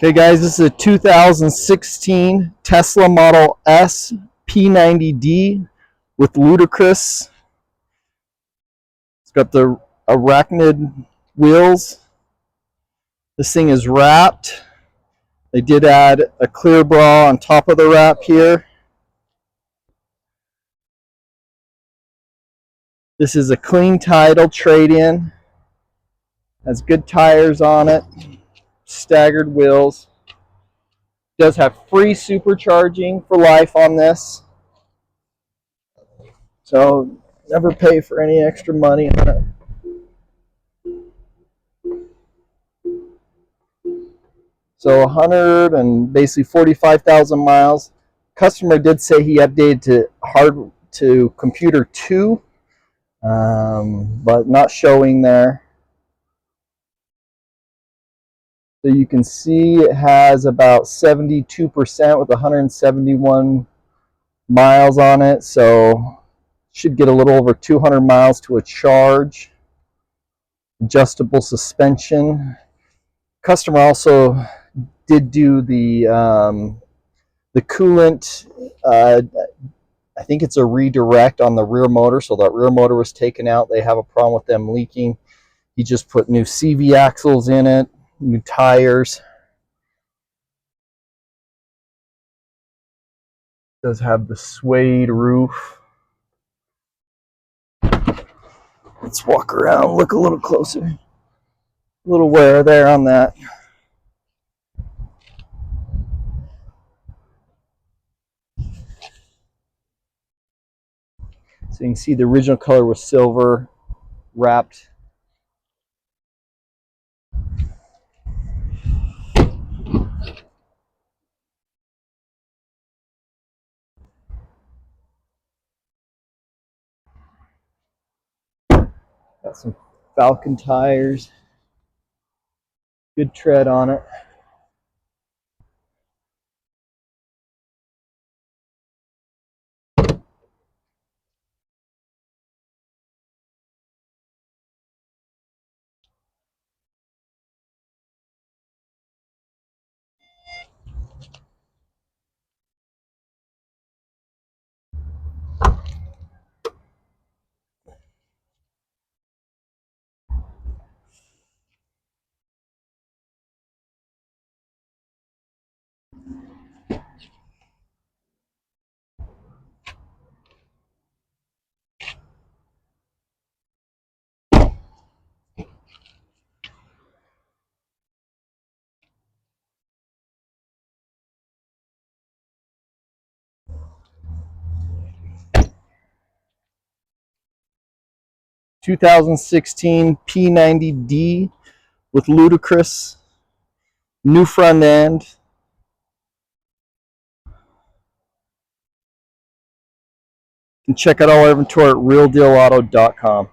Okay guys, this is a 2016 Tesla Model S P90D with Ludicrous. It's got the arachnid wheels. This thing is wrapped. They did add a clear bra on top of the wrap here. This is a clean title trade-in. Has good tires on it, staggered wheels. Does have free supercharging for life on this. So never pay for any extra money on it. So 100 and basically 45,000 miles. Customer did say he updated to computer 2, but not showing there. So you can see it has about 72% with 171 miles on it. So should get a little over 200 miles to a charge. Adjustable suspension. Customer also did do the coolant. I think it's a redirect on the rear motor, so that rear motor was taken out. They have a problem with them leaking. He just put new CV axles in it, new tires. Does have the suede roof. Let's walk around, look a little closer. A little wear there on that. So you can see the original color was silver, wrapped. Got some Falcon tires. Good tread on it. (2016) P90D with Ludicrous, new front end. You can check out all our inventory at realdealauto.com.